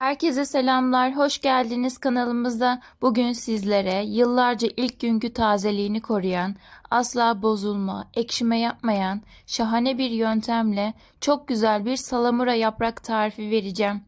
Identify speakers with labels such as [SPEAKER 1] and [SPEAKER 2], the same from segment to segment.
[SPEAKER 1] Herkese selamlar, hoş geldiniz kanalımıza. Bugün sizlere yıllarca ilk günkü tazeliğini koruyan, asla bozulma, ekşime yapmayan, şahane bir yöntemle çok güzel bir salamura yaprak tarifi vereceğim.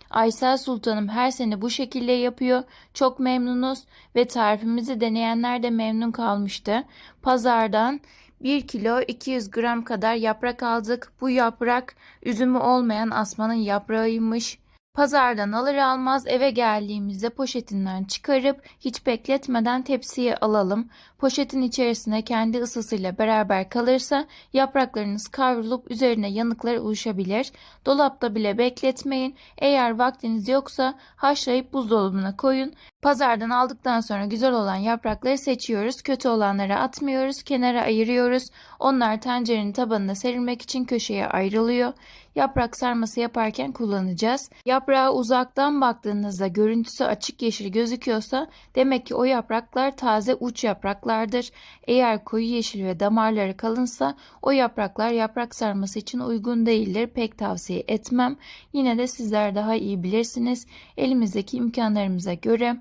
[SPEAKER 1] Aysel Sultanım her sene bu şekilde yapıyor. Çok memnunuz ve tarifimizi deneyenler de memnun kalmıştı. Pazardan 1 kilo 200 gram kadar yaprak aldık. Bu yaprak üzümü olmayan asmanın yaprağıymış. Pazardan alır almaz eve geldiğimizde poşetinden çıkarıp hiç bekletmeden tepsiye alalım. Poşetin içerisine kendi ısısıyla beraber kalırsa yapraklarınız kavrulup üzerine yanıklar oluşabilir. Dolapta bile bekletmeyin. Eğer vaktiniz yoksa haşlayıp buzdolabına koyun. Pazardan aldıktan sonra güzel olan yaprakları seçiyoruz. Kötü olanları atmıyoruz. Kenara ayırıyoruz. Onlar tencerenin tabanına serilmek için köşeye ayrılıyor. Yaprak sarması yaparken kullanacağız. Yaprağa uzaktan baktığınızda görüntüsü açık yeşil gözüküyorsa demek ki o yapraklar taze uç yapraklardır. Eğer koyu yeşil ve damarları kalınsa o yapraklar yaprak sarması için uygun değildir. Pek tavsiye etmem. Yine de sizler daha iyi bilirsiniz. Elimizdeki imkanlarımıza göre.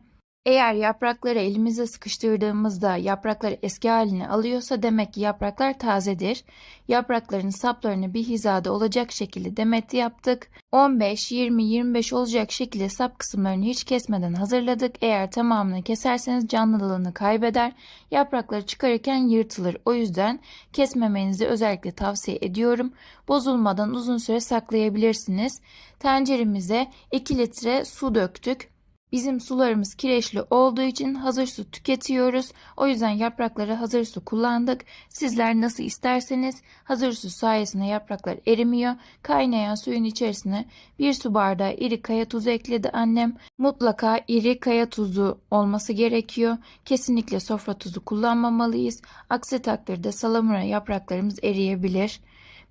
[SPEAKER 1] Eğer yaprakları elimize sıkıştırdığımızda yaprakları eski haline alıyorsa demek ki yapraklar tazedir. Yaprakların saplarını bir hizada olacak şekilde demeti yaptık. 15, 20, 25 olacak şekilde sap kısımlarını hiç kesmeden hazırladık. Eğer tamamını keserseniz canlılığını kaybeder. Yaprakları çıkarırken yırtılır. O yüzden kesmemenizi özellikle tavsiye ediyorum. Bozulmadan uzun süre saklayabilirsiniz. Tenceremize 2 litre su döktük. Bizim sularımız kireçli olduğu için hazır su tüketiyoruz. O yüzden yaprakları hazır su kullandık. Sizler nasıl isterseniz hazır su sayesinde yapraklar erimiyor. Kaynayan suyun içerisine 1 su bardağı iri kaya tuzu ekledi annem. Mutlaka iri kaya tuzu olması gerekiyor. Kesinlikle sofra tuzu kullanmamalıyız. Aksi takdirde salamura yapraklarımız eriyebilir.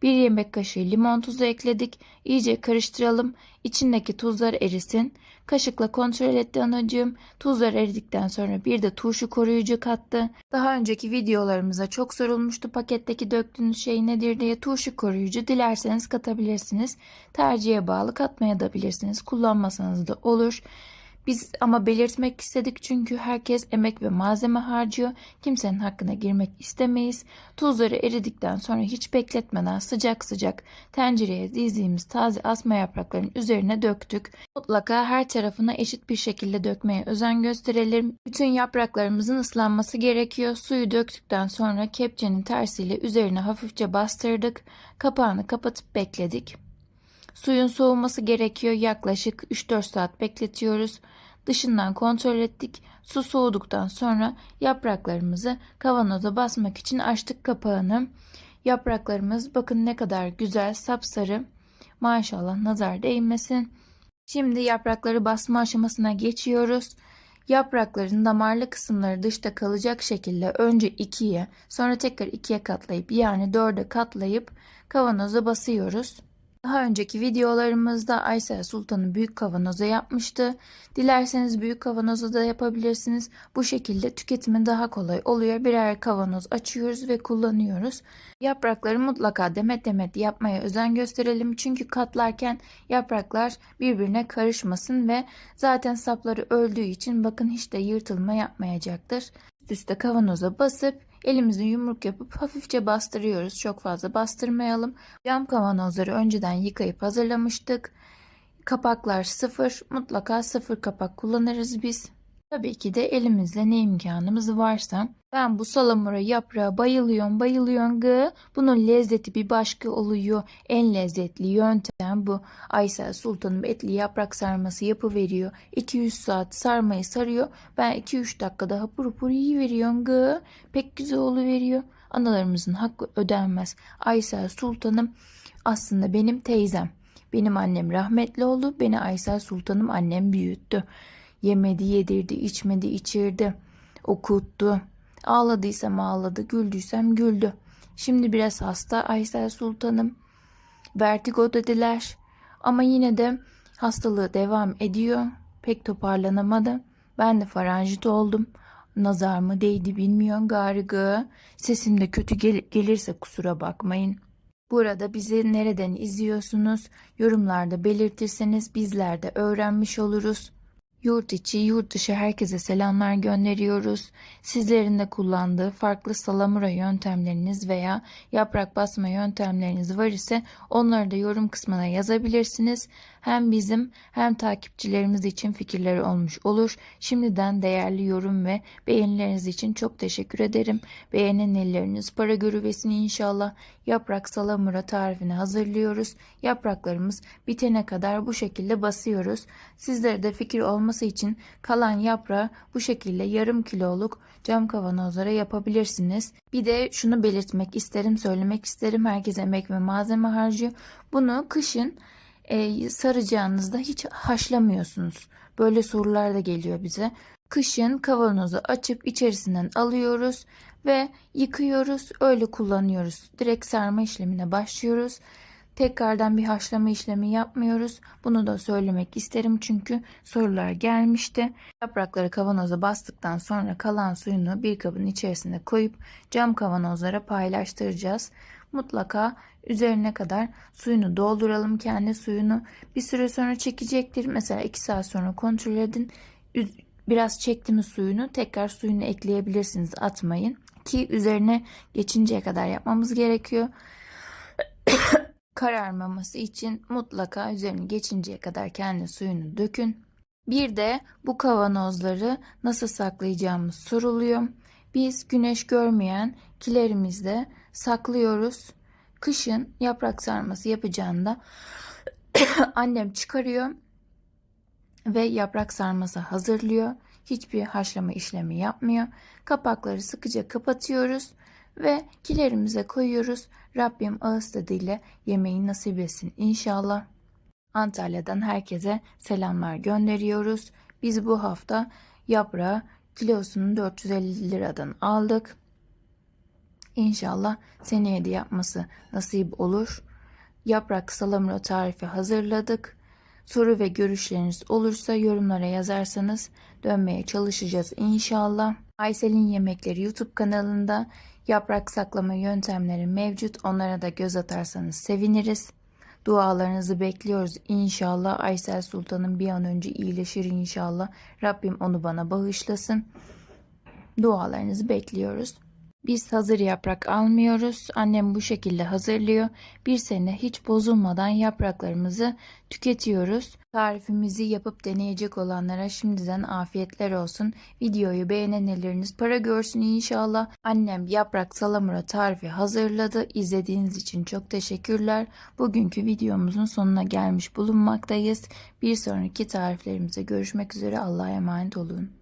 [SPEAKER 1] 1 yemek kaşığı limon tuzu ekledik. İyice karıştıralım. İçindeki tuzlar erisin. Kaşıkla kontrol etti anacığım. Tuzlar eridikten sonra bir de turşu koruyucu kattı. Daha önceki videolarımıza çok sorulmuştu paketteki döktüğünüz şey nedir diye. Turşu koruyucu dilerseniz katabilirsiniz. Tercihe bağlı katmaya da bilirsiniz. Kullanmasanız da olur. Biz ama belirtmek istedik çünkü herkes emek ve malzeme harcıyor. Kimsenin hakkına girmek istemeyiz. Tuzları eridikten sonra hiç bekletmeden sıcak sıcak tencereye dizdiğimiz taze asma yapraklarının üzerine döktük. Mutlaka her tarafına eşit bir şekilde dökmeye özen gösterelim. Bütün yapraklarımızın ıslanması gerekiyor. Suyu döktükten sonra kepçenin tersiyle üzerine hafifçe bastırdık. Kapağını kapatıp bekledik. Suyun soğuması gerekiyor. Yaklaşık 3-4 saat bekletiyoruz. Dışından kontrol ettik. Su soğuduktan sonra yapraklarımızı kavanoza basmak için açtık kapağını. Yapraklarımız bakın ne kadar güzel sapsarı. Maşallah nazar değmesin. Şimdi yaprakları basma aşamasına geçiyoruz. Yaprakların damarlı kısımları dışta kalacak şekilde önce 2'ye sonra tekrar 2'ye katlayıp yani 4'e katlayıp kavanoza basıyoruz. Daha önceki videolarımızda Aysel Sultan'ı büyük kavanoza yapmıştı. Dilerseniz büyük kavanoza da yapabilirsiniz. Bu şekilde tüketimi daha kolay oluyor. Birer kavanoz açıyoruz ve kullanıyoruz. Yaprakları mutlaka demet demet yapmaya özen gösterelim. Çünkü katlarken yapraklar birbirine karışmasın ve zaten sapları öldüğü için bakın hiç de yırtılma yapmayacaktır. Üst üste kavanoza basıp elimizi yumruk yapıp hafifçe bastırıyoruz. Çok fazla bastırmayalım. Cam kavanozları önceden yıkayıp hazırlamıştık. Kapaklar sıfır. Mutlaka sıfır kapak kullanırız biz. Tabii ki de elimizde ne imkanımız varsa. Ben bu salamura yaprağı bayılıyorum gı. Bunun lezzeti bir başka oluyor. En lezzetli yöntem bu. Aysel Sultanım etli yaprak sarması yapıveriyor. 200 saat sarmayı sarıyor. Ben 2-3 dakikada hapur hapur yiyiveriyorum gı. Pek güzel oluveriyor. Analarımızın hakkı ödenmez. Aysel Sultanım aslında benim teyzem. Benim annem rahmetli oldu. Beni Aysel Sultanım annem büyüttü. Yemedi yedirdi, içmedi içirdi, okuttu. Ağladıysam ağladı, güldüysem güldü. Şimdi biraz hasta Aysel Sultanım. Vertigo dediler. Ama yine de hastalığı devam ediyor. Pek toparlanamadı. Ben de faranjit oldum. Nazar mı değdi bilmiyorum gargı. Sesim de kötü gelirse kusura bakmayın. Burada bizi nereden izliyorsunuz? Yorumlarda belirtirseniz bizler de öğrenmiş oluruz. Yurt içi, yurt dışı herkese selamlar gönderiyoruz. Sizlerin de kullandığı farklı salamura yöntemleriniz veya yaprak basma yöntemleriniz var ise onları da yorum kısmına yazabilirsiniz. Hem bizim hem takipçilerimiz için fikirleri olmuş olur. Şimdiden değerli yorum ve beğenileriniz için çok teşekkür ederim. Beğenen elleriniz para görüvesin inşallah. Yaprak salamura tarifini hazırlıyoruz. Yapraklarımız bitene kadar bu şekilde basıyoruz. Sizlere de fikir olması için kalan yaprağı bu şekilde yarım kiloluk cam kavanozlara yapabilirsiniz. Bir de şunu belirtmek isterim, söylemek isterim. Herkes emek ve malzeme harcıyor. Bunu kışın saracağınızda hiç haşlamıyorsunuz. Böyle sorular da geliyor bize. Kışın kavanozu açıp içerisinden alıyoruz ve yıkıyoruz. Öyle kullanıyoruz. Direkt sarma işlemine başlıyoruz. Tekrardan bir haşlama işlemi yapmıyoruz. Bunu da söylemek isterim çünkü sorular gelmişti. Yaprakları kavanoza bastıktan sonra kalan suyunu bir kabın içerisine koyup cam kavanozlara paylaştıracağız. Mutlaka üzerine kadar suyunu dolduralım, kendi suyunu. Bir süre sonra çekecektir. Mesela 2 saat sonra kontrol edin. Biraz çekti mi suyunu, tekrar suyunu ekleyebilirsiniz, atmayın. Ki üzerine geçinceye kadar yapmamız gerekiyor. Kararmaması için mutlaka üzerini geçinceye kadar kendi suyunu dökün. Bir de bu kavanozları nasıl saklayacağımız soruluyor. Biz güneş görmeyen kilerimizde saklıyoruz. Kışın yaprak sarması yapacağında annem çıkarıyor ve yaprak sarması hazırlıyor. Hiçbir haşlama işlemi yapmıyor. Kapakları sıkıca kapatıyoruz ve kilerimize koyuyoruz. Rabbim ağız tadıyla yemeği nasip etsin inşallah. Antalya'dan herkese selamlar gönderiyoruz. Biz bu hafta yaprağı kilosunu 450 liradan aldık. İnşallah seneye de yapması nasip olur. Yaprak salamura tarifi hazırladık. Soru ve görüşleriniz olursa yorumlara yazarsanız dönmeye çalışacağız inşallah. Aysel'in Yemekleri YouTube kanalında yaprak saklama yöntemleri mevcut. Onlara da göz atarsanız seviniriz. Dualarınızı bekliyoruz inşallah. Aysel Sultan'ın bir an önce iyileşir inşallah. Rabbim onu bana bağışlasın. Dualarınızı bekliyoruz. Biz hazır yaprak almıyoruz. Annem bu şekilde hazırlıyor. Bir sene hiç bozulmadan yapraklarımızı tüketiyoruz. Tarifimizi yapıp deneyecek olanlara şimdiden afiyetler olsun. Videoyu beğenen elleriniz para görsün inşallah. Annem yaprak salamura tarifi hazırladı. İzlediğiniz için çok teşekkürler. Bugünkü videomuzun sonuna gelmiş bulunmaktayız. Bir sonraki tariflerimize görüşmek üzere. Allah'a emanet olun.